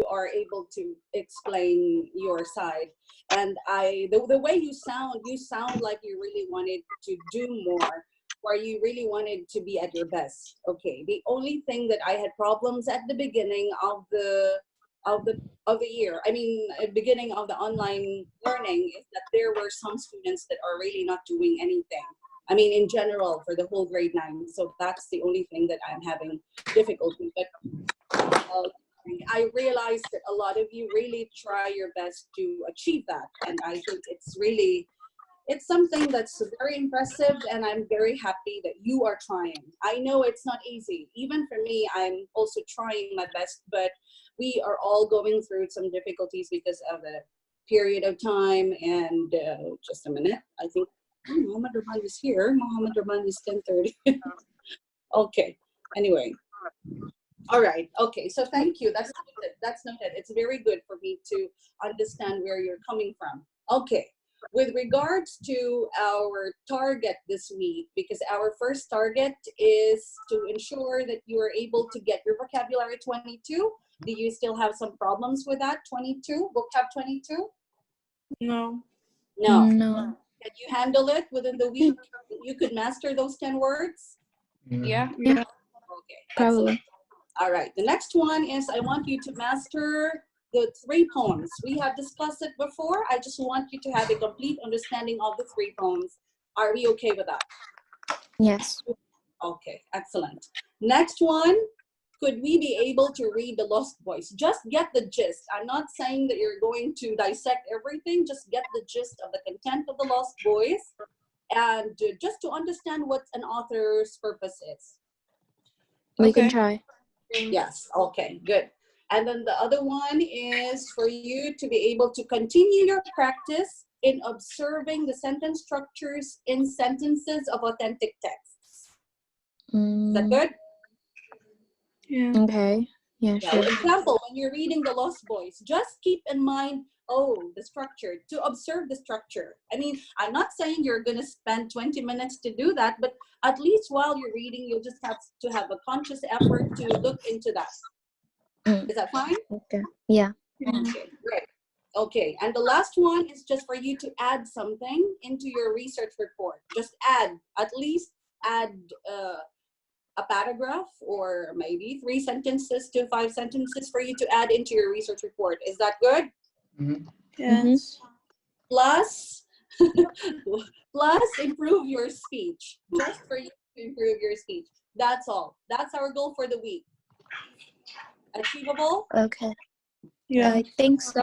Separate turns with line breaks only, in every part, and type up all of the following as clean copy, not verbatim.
are able to explain your side. And the way you sound like you really wanted to do more, or you really wanted to be at your best. Okay. The only thing that I had problems at the beginning of the of the year, I mean, beginning of the online learning, is that there were some students that are really not doing anything. I mean, in general, for the whole grade 9. So that's the only thing that I'm having difficulty. But uh, I realized that a lot of you really try your best to achieve that. And I think it's something that's very impressive, and I'm very happy that you are trying. I know it's not easy. Even for me, I'm also trying my best, but we are all going through some difficulties because of the period of time. And just a minute, I think Muhammad Rahman is here. Muhammad Rahman is 10:30. Okay. Anyway. All right. Okay. So thank you. That's noted. That's noted. It's very good for me to understand where you're coming from. Okay. With regards to our target this week, because our first target is to ensure that you are able to get your vocabulary 22. Do you still have some problems with that? 22, vocab 22?
No.
No.
No.
Can you handle it within the week? You could master those 10 words?
Yeah.
Yeah.
Okay.
Probably.
Excellent. All right. The next one is I want you to master the 3 poems. We have discussed it before. I just want you to have a complete understanding of the 3 poems. Are we okay with that?
Yes.
Okay. Excellent. Next one. Could we be able to read The Lost Boys? Just get the gist. I'm not saying that you're going to dissect everything. Just get the gist of the content of The Lost Boys, and just to understand what an author's purpose is.
We can try.
Yes. Okay, good. And then the other one is for you to be able to continue your practice in observing the sentence structures in sentences of authentic texts. Is that good?
Yeah.
Okay. Yeah,
Yeah.
sure.
For example, when you're reading The Lost Boys, just keep in mind, the structure, to observe the structure. I mean, I'm not saying you're going to spend 20 minutes to do that, but at least while you're reading, you'll just have to have a conscious effort to look into that. Is that fine?
Okay. Yeah.
Okay, great. Okay, and the last one is just for you to add something into your research report. Just at least add a paragraph, or maybe 3 sentences to 5 sentences for you to add into your research report. Is that good?
Yes.
Plus, plus improve your speech. Just for you to improve your speech. That's all. That's our goal for the week. Achievable?
Okay.
Yeah.
I think so.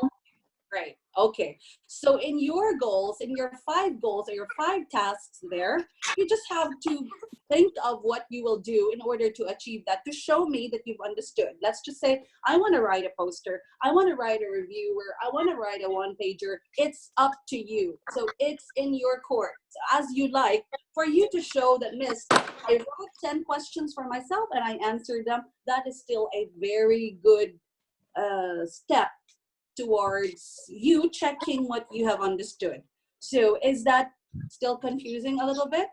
Great. Okay. So in your goals, in your 5 goals or your 5 tasks there, you just have to think of what you will do in order to achieve that, to show me that you've understood. Let's just say, I want to write a poster. I want to write a reviewer. I want to write a 1-pager. It's up to you. So it's in your court, as you like, for you to show that, Miss, I wrote 10 questions for myself and I answered them. That is still a very good step towards you checking what you have understood. So is that still confusing a little bit?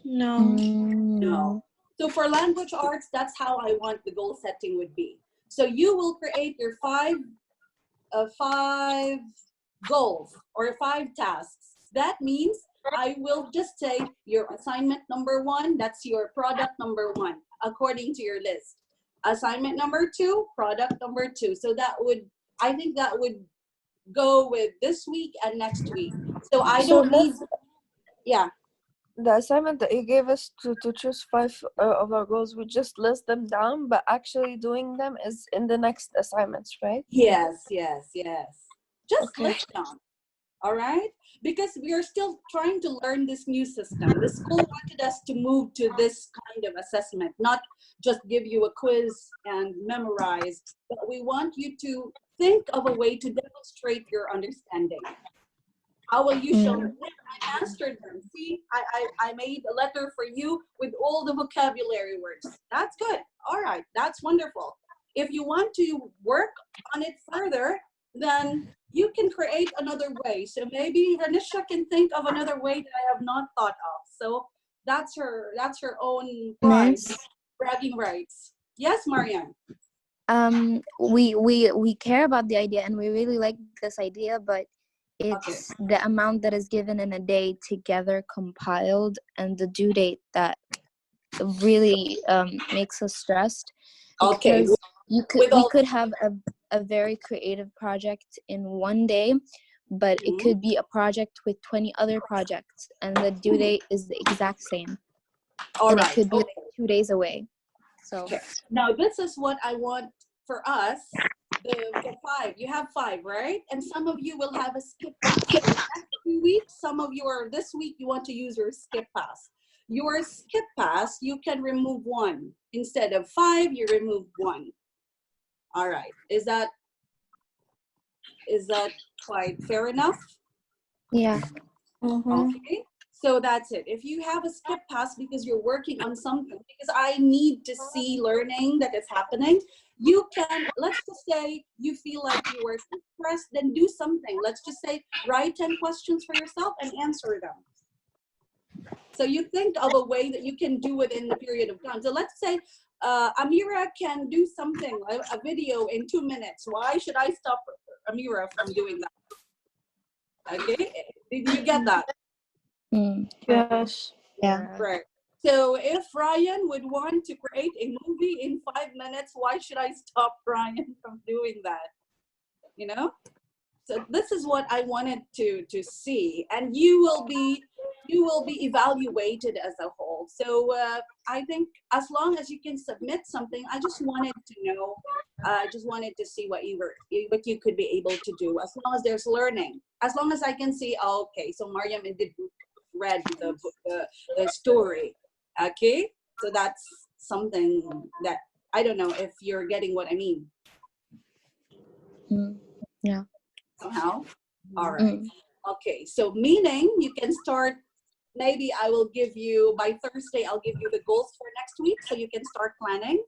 No.
No. So for language arts, that's how I want the goal setting would be. So you will create your 5 goals or 5 tasks. That means I will just say your assignment number 1, that's your product number 1, according to your list. Assignment number 2, product number 2. So that would, I think that would go with this week and next week. So I don't need, yeah.
The assignment that you gave us to choose 5 of our goals, we just list them down, but actually doing them is in the next assignments, right?
Yes, yes, yes. Just
Okay.
list down. All right? Because we are still trying to learn this new system. The school wanted us to move to this kind of assessment, not just give you a quiz and memorize, but we want you to think of a way to demonstrate your understanding. How will you show them? I mastered them. See, I made a letter for you with all the vocabulary words. That's good. All right, that's wonderful. If you want to work on it further, then you can create another way. So maybe Ranisha can think of another way that I have not thought of. So that's her own pride, bragging rights. Yes, Marianne.
We care about the idea and we really like this idea, but it's the amount that is given in a day together compiled and the due date that really makes us stressed, because we could have a very creative project in one day, but it could be a project with 20 other projects and the due date is the exact same. And it could be like 2 days away. So
now this is what I want for us. The 5, you have 5, right? And some of you will have a skip pass. So next 2 weeks, some of you are, this week you want to use your skip pass. Your skip pass, you can remove 1. Instead of 5, you remove 1. All right, is that quite fair enough?
Yeah.
Okay, so that's it. If you have a skip pass because you're working on something, because I need to see learning that is happening, you can, let's just say you feel like you were stressed, then do something. Let's just say write 10 questions for yourself and answer them. So you think of a way that you can do it in the period of time. So let's say Amira can do something, a video in 2 minutes. Why should I stop Amira from doing that? Okay, did you get that?
Yes.
Yeah.
Right. So if Ryan would want to create a movie in 5 minutes, why should I stop Ryan from doing that? You know? So this is what I wanted to see, and you will be evaluated as a whole. So I think as long as you can submit something, I just wanted to know, I just wanted to see what you could be able to do. As long as there's learning, as long as I can see, oh, okay, so Mariam did read the story. Okay, so that's something that I don't know if you're getting what I mean.
Yeah.
Somehow. All right. Okay, so meaning you can start, maybe I will give you, by Thursday, I'll give you the goals for next week so you can start planning.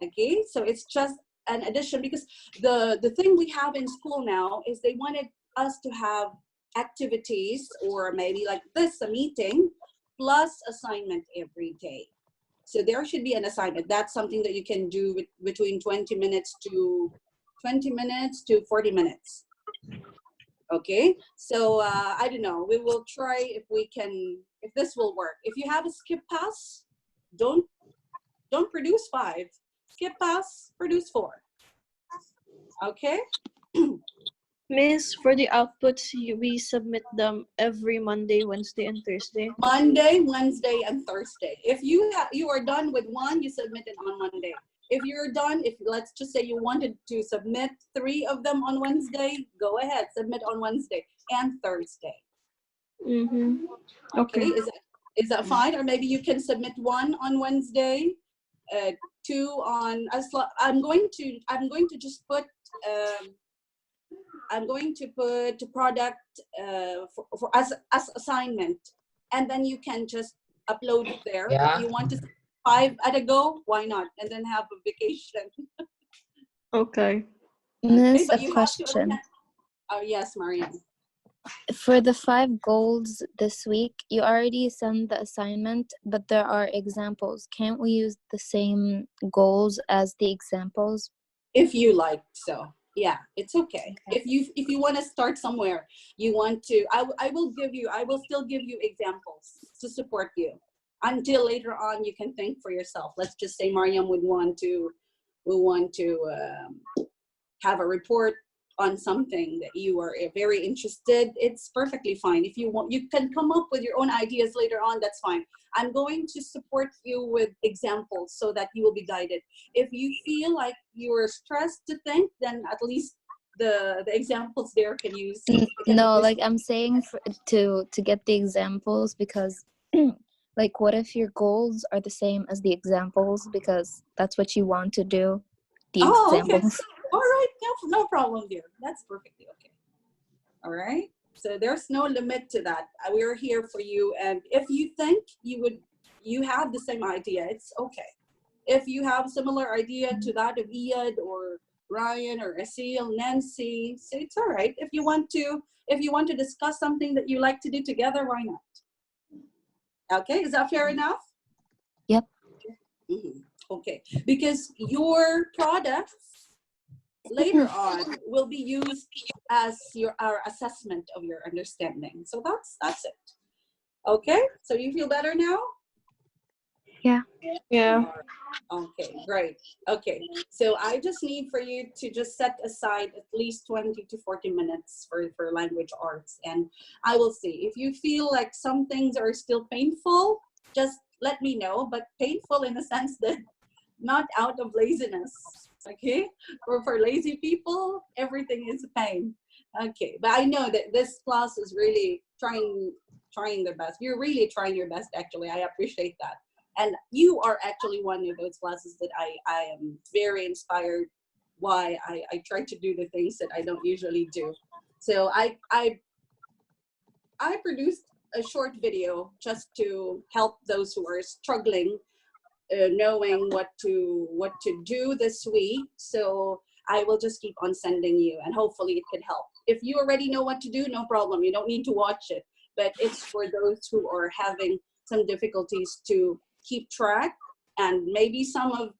Okay, so it's just an addition, because the thing we have in school now is they wanted us to have activities, or maybe like this, a meeting plus assignment every day. So there should be an assignment. That's something that you can do between 20 minutes to 40 minutes. Okay, so I don't know, we will try if we can, if this will work. If you have a skip pass, don't produce 5. Skip pass, produce 4. Okay.
Miss, for the outputs, we submit them every Monday, Wednesday, and Thursday.
Monday, Wednesday, and Thursday. If you are done with 1, you submit it on Monday. If you're done, if let's just say you wanted to submit 3 of them on Wednesday, go ahead, submit on Wednesday and Thursday. Okay. Is that fine? Or maybe you can submit 1 on Wednesday, 2 on. I'm going to just put. I'm going to put product for as assignment, and then you can just upload it there.
Yeah.
If you want to 5 at a go, why not? And then have a vacation.
Okay.
Miss,
but
a
you
question.
Oh yes, Mariam.
For the 5 goals this week, you already sent the assignment, but there are examples. Can't we use the same goals as the examples?
If you like, so yeah, it's okay. If you want to start somewhere, you want to, I will still give you examples to support you until later on you can think for yourself. Let's just say Mariam would want to have a report on something that you are very interested. It's perfectly fine. If you want, you can come up with your own ideas later on, that's fine. I'm going to support you with examples so that you will be guided. If you feel like you're stressed to think, then at least the examples there can use.
No, like I'm saying to get the examples, because like what if your goals are the same as the examples, because that's what you want to do, the examples.
Okay. All right, no problem there. That's perfectly okay. All right. So there's no limit to that. We're here for you. And if you think you have the same idea, it's okay. If you have a similar idea to that of Iyad or Ryan or Asil, Nancy, so it's all right. If you want to discuss something that you like to do together, why not? Okay, is that fair enough?
Yep.
Okay, because your products later on will be used as our assessment of your understanding. So that's it. Okay, so you feel better now?
Yeah.
Okay, great. Okay, so I just need for you to just set aside at least 20 to 40 minutes for language arts. And I will see. If you feel like some things are still painful, just let me know, but painful in the sense that not out of laziness. Okay, for lazy people, everything is a pain. Okay, but I know that this class is really trying their best. You're really trying your best, actually. I appreciate that. And you are actually one of those classes that I am very inspired why I try to do the things that I don't usually do. So I produced a short video just to help those who are struggling, knowing what to do this week. So I will just keep on sending you, and hopefully it could help. If you already know what to do, no problem. You don't need to watch it. But it's for those who are having some difficulties to keep track, and maybe some of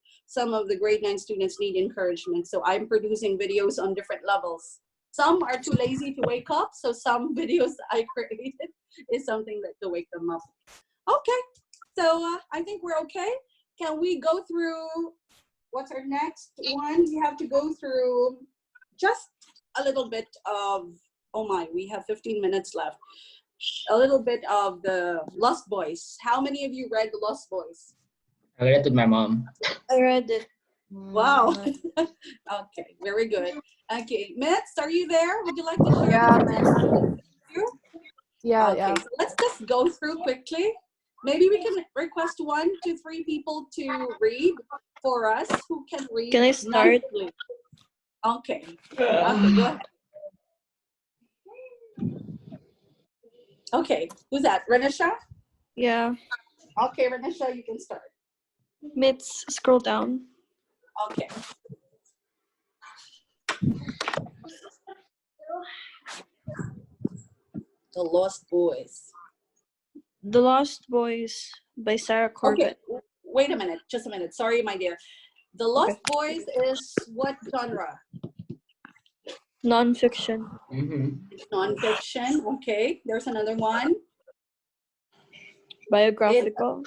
the grade 9 students need encouragement. So I'm producing videos on different levels. Some are too lazy to wake up, so some videos I created is something that to wake them up. Okay, so I think we're okay. Can we go through what's our next one? We have to go through just a little bit of, oh my, we have 15 minutes left. A little bit of the Lost Boys. How many of you read the Lost Boys?
I read it with my mom.
I read it.
Wow. Okay, very good. Okay, Mitz, are you there? Would you like to share?
Yeah,
You?
Yeah,
Okay, so let's just go through quickly. Maybe we can request 1 to 3 people to read for us who can read.
Can I start?
nicely. Okay. Okay, go ahead. Okay, who's that? Renisha?
Yeah.
Okay, Renisha, you can start.
Mitz, scroll down.
Okay. The Lost Boys.
The Lost Boys by Sarah
Okay,
Corbett.
wait a minute, just a minute. Sorry, my dear. The Lost Boys is what genre?
Non-fiction.
It's nonfiction. Okay, there's another one.
Biographical.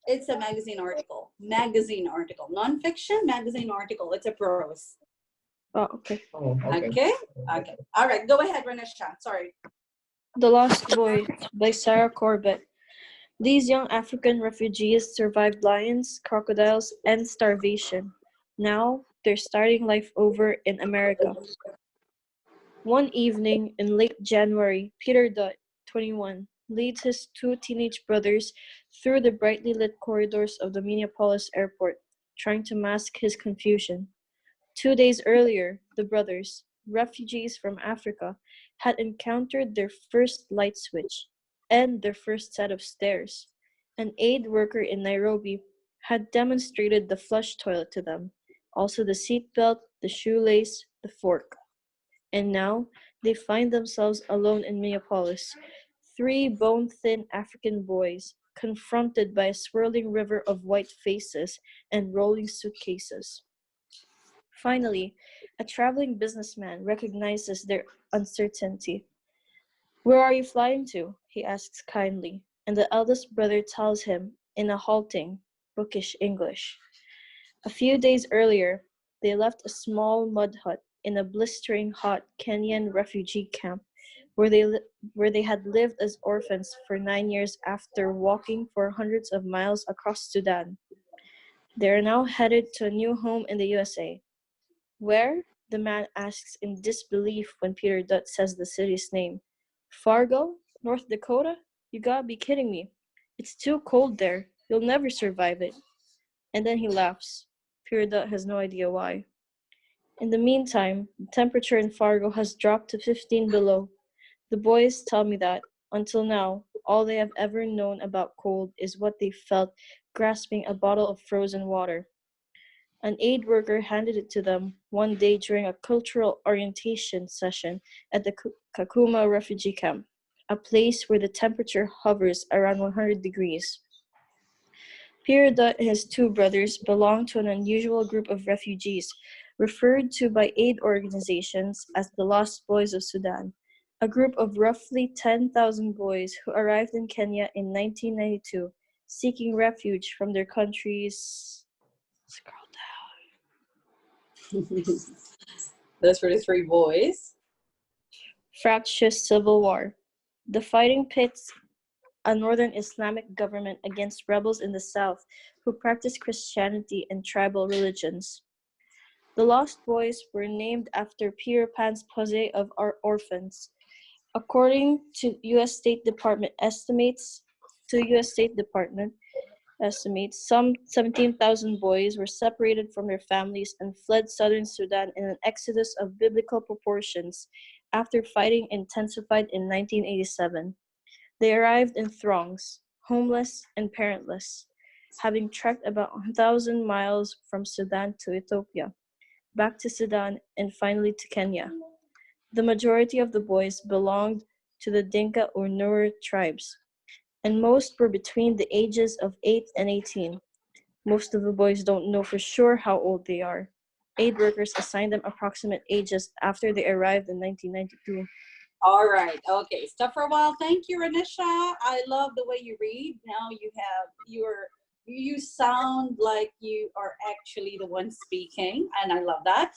It's a magazine article. Magazine article. Nonfiction magazine article. It's a prose.
Oh, okay.
Oh, okay.
Okay. Okay. All right. Go ahead, Renisha. Sorry.
The Lost Boys by Sarah Corbett. These young African refugees survived lions, crocodiles, and starvation. Now they're starting life over in America. One evening in late January, Peter Dutt, 21, leads his 2 teenage brothers through the brightly lit corridors of the Minneapolis airport, trying to mask his confusion. 2 days earlier, the brothers, refugees from Africa, had encountered their first light switch and their first set of stairs. An aid worker in Nairobi had demonstrated the flush toilet to them, also the seatbelt, the shoelace, the fork. And now they find themselves alone in Minneapolis, 3 bone-thin African boys confronted by a swirling river of white faces and rolling suitcases. Finally, a traveling businessman recognizes their uncertainty. "Where are you flying to?" he asks kindly, and the eldest brother tells him in a halting, bookish English. A few days earlier, they left a small mud hut in a blistering hot Kenyan refugee camp where they had lived as orphans for 9 years after walking for hundreds of miles across Sudan. They are now headed to a new home in the USA. "Where?" the man asks in disbelief when Peter Dutt says the city's name. "Fargo? North Dakota? You gotta be kidding me. It's too cold there. You'll never survive it." And then he laughs. Peter Dutt has no idea why. In the meantime, the temperature in Fargo has dropped to 15 below. The boys tell me that, until now, all they have ever known about cold is what they felt grasping a bottle of frozen water. An aid worker handed it to them one day during a cultural orientation session at the Kakuma refugee camp. a place where the temperature hovers around 100 degrees. Pierre Dut and his two brothers belonged to an unusual group of refugees, referred to by aid organizations as the Lost Boys of Sudan, a group of roughly 10,000 boys who arrived in Kenya in 1992, seeking refuge from their country's... Scroll down.
Those were the three boys.
Fractious civil war. The fighting pits a northern Islamic government against rebels in the south who practiced Christianity and tribal religions. The Lost Boys were named after Peter Pan's Posé of orphans. According to U.S. State Department estimates, some 17,000 boys were separated from their families and fled southern Sudan in an exodus of biblical proportions after fighting intensified in 1987. They arrived in throngs, homeless and parentless, having trekked about 1,000 miles from Sudan to Ethiopia, back to Sudan, and finally to Kenya. The majority of the boys belonged to the Dinka or Nuer tribes, and most were between the ages of 8 and 18. Most of the boys don't know for sure how old they are. Aid workers assigned them approximate ages after they arrived in 1992.
All right. Okay. Stop for a while. Thank you, Renisha. I love the way you read. Now you sound like you are actually the one speaking, and I love that.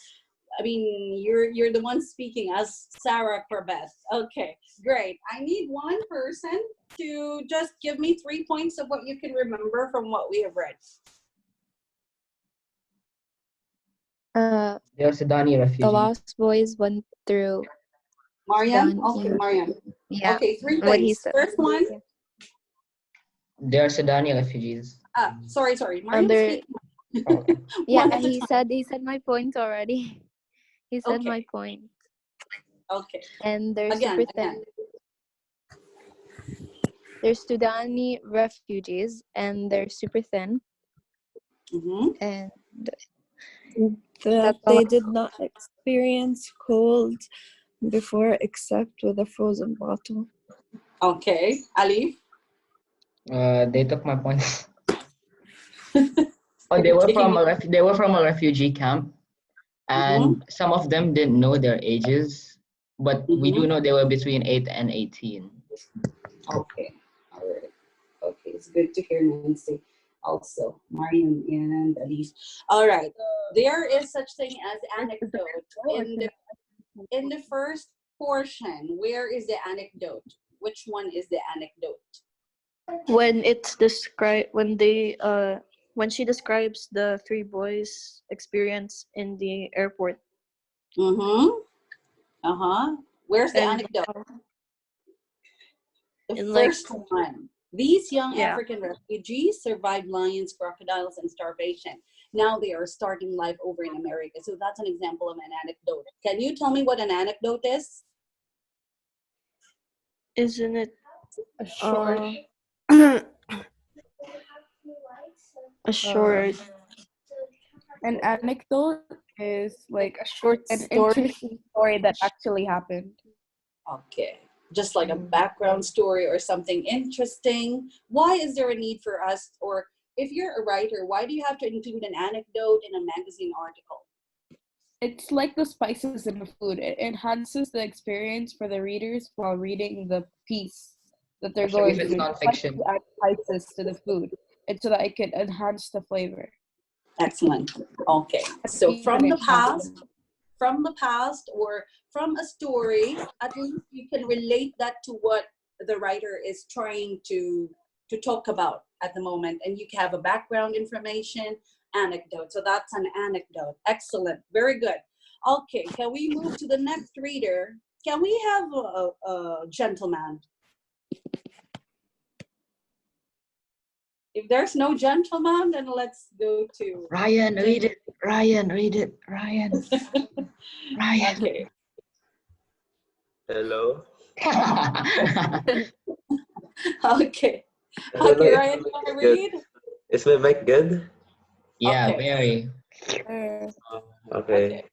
I mean, you're the one speaking as Sarah Corbett. Okay, great. I need one person to just give me 3 points of what you can remember from what we have read.
They are Sudani refugees.
The Lost Boys went through
Mariam?
Sudan.
Okay, Mariam.
Yeah.
Okay, 3
What he
things.
said.
First one.
They are Sudani refugees.
Sorry. Mariam,
There-
speak.
Okay.
Yeah,
One at a
he
time.
said my point already. He said my
Okay.
point.
Okay.
And they're
Again.
super thin. They're Sudani refugees and they're super thin.
Mm-hmm.
And
That
That's all
they
I-
did not experience cold before except with a frozen bottle.
Okay. Alif?
They took my points. Oh, they were from a refugee camp, and some of them didn't know their ages, but we do know they were between 8 and 18.
Okay. All right. Okay. It's good to hear Nancy also. Mariam and Alif. All right. There is such thing as anecdote. In the first portion, where is the anecdote? Which one is the anecdote?
When she describes the three boys' experience in the airport.
Mm-hmm. Uh-huh. Where's the
And
anecdote? The
in, like-
first one. These young
Yeah.
African refugees survived lions, crocodiles, and starvation. Now they are starting life over in America. So that's an example of an anecdote. Can you tell me what an anecdote is?
isn't it
A short.
a short?
An anecdote is like
a short
an
story.
interesting story that actually happened.
Okay. Just like a background story or something interesting. Why is there a need for us, or if you're a writer, why do you have to include an anecdote in a magazine article?
It's like the spices in the food. It enhances the experience for the readers while reading the piece that they're
Especially
going
if it's
through.
nonfiction.
To add spices to the food, and so that it can enhance the flavor.
Excellent. Okay. So
Even
from the
it happens.
past or from a story, at least you can relate that to what the writer is trying to talk about at the moment, and you can have a background information, anecdote. So that's an anecdote. Excellent. Very good. Okay, can we move to the next reader? Can we have a gentleman? If there's no gentleman, then let's go to
Ryan, read it. Ryan, read it. Ryan. Ryan.
okay.
Hello.
Okay.
I don't know
Okay,
if
Ryan,
my
you want to
mic is good.
read?
Is my mic good?
Yeah,
Okay.
very.
Okay.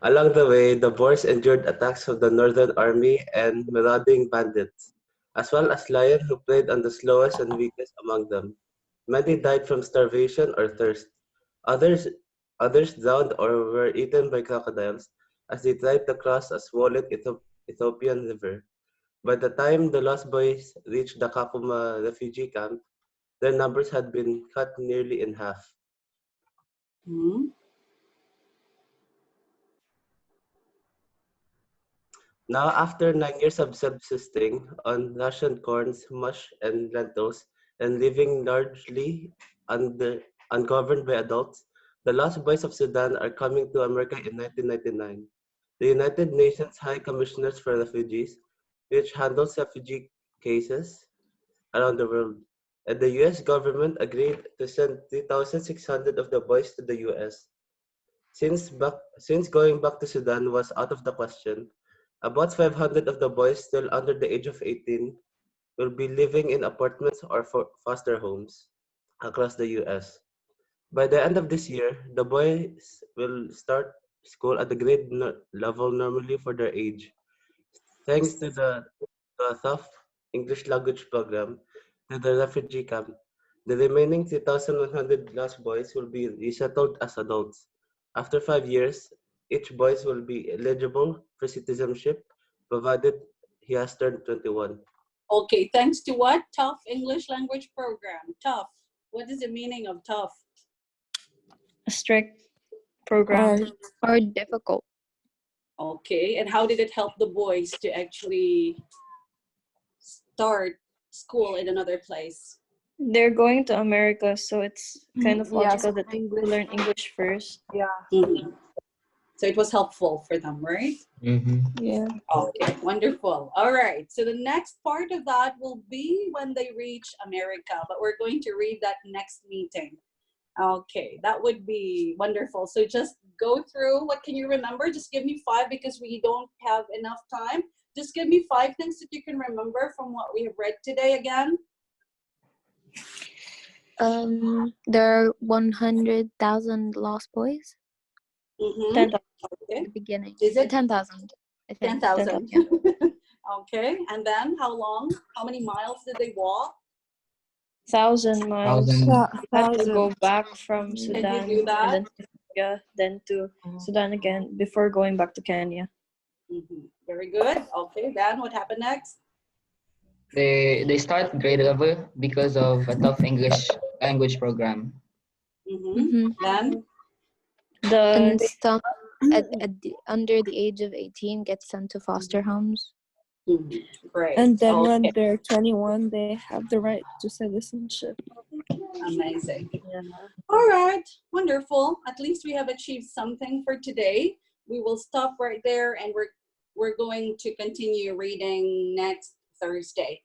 Along the way, the Boers endured attacks from the Northern Army and marauding bandits, as well as lions who preyed on the slowest and weakest among them. Many died from starvation or thirst. Others, others drowned or were eaten by crocodiles as they tried to cross a swollen Ethiopian river. By the time the Lost Boys reached the Kakuma refugee camp, their numbers had been cut nearly in half.
Mhm.
Now, after 9 years of subsisting on rationed corns, mush, and lentils, and living largely under, ungoverned by adults, the Lost Boys of Sudan are coming to America in 1999. The United Nations High Commissioners for Refugees, which handles refugee cases around the world, and the US government agreed to send 3,600 of the boys to the US. Since going back to Sudan was out of the question, about 500 of the boys still under the age of 18 will be living in apartments or foster homes across the US. By the end of this year, the boys will start school at the level normally for their age, thanks to a tough English language program to the refugee camp. The remaining 3,100 lost boys will be resettled as adults. After 5 years, each boy will be eligible for citizenship, provided he has turned 21.
Okay, thanks to what? Tough English language program. Tough. What is the meaning of tough?
A strict program.
Or difficult.
Okay, and how did it help the boys to actually start school in another place?
They're going to America, so it's kind of
Yeah,
logical
so
that they
English.
learn English first.
Yeah.
Mhm. So it was helpful for them, right?
Yeah.
Okay, wonderful. All right, so the next part of that will be when they reach America, but we're going to read that next meeting. Okay, that would be wonderful. So just go through, what can you remember? Just give me 5 because we don't have enough time. Just give me 5 things that you can remember from what we have read today again.
There are 100,000 lost boys
Mm-hmm.
10,000.
at
Okay,
the beginning.
is it
10,000? I think.
10,000?
10,000.
Okay, and then how long? How many miles did they walk?
1,000 miles.
Thousand.
You have to go back from Sudan
Can you do that?
and then to Kenya, then to Sudan again before going back to Kenya.
Mm-hmm. Very good. Okay, then what happened next?
They start grade level because of a tough English language program.
Mm-hmm. Then?
And
The
some under the age of 18 get sent to foster homes.
Mm-hmm. Great.
And then when
Okay.
they're 21, they have the right to citizenship.
Amazing. All right, wonderful. At least we have achieved something for today. We will stop right there, and we're going to continue reading next Thursday.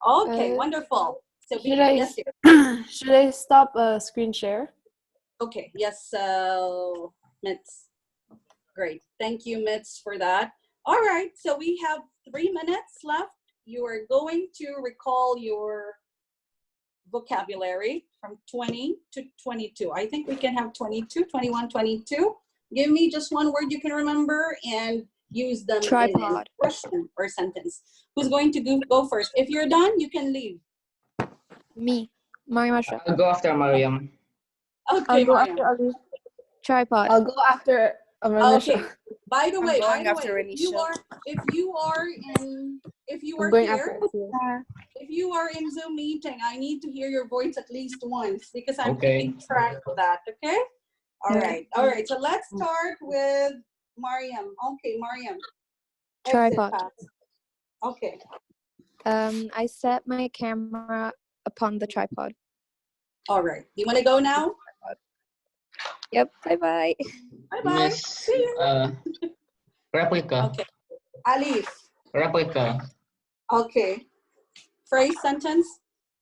Okay, wonderful. So
Should I
yes, dear.
should I stop screen share?
Okay, yes, Mitz. Great. Thank you, Mitz, for that. All right, so we have 3 minutes left. You are going to recall your vocabulary from 20 to 22. I think we can have 22, 21, 22. Give me just one word you can remember and use them in a
Tripod.
question or sentence. Who's going to go first? If you're done, you can leave.
Me, Mariam Ashraf.
I'll go after Mariam.
Okay,
I'll go
Mariam.
after Ali.
Tripod.
I'll go after
Okay. By the way,
going after
if you are
I'm going
here,
after Athea.
if you are in Zoom meeting, I need to hear your voice at least once because I'm
Okay.
keeping track of that. Okay. All right. All right. So let's start with Mariam. Okay, Mariam. Exit
Tripod.
path. Okay.
I set my camera upon the tripod.
All right. You want to go now?
Yep. Bye bye.
Bye bye.
Miss
See you.
replica.
Okay. Alif.
Replica.
Okay. Phrase, sentence.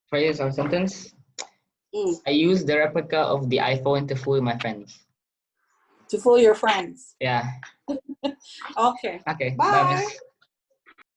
Phrase or sentence.
Mm.
I use the replica of the iPhone to fool my friends.
To fool your friends.
Yeah.
Okay.
Okay.
Bye.
Miss.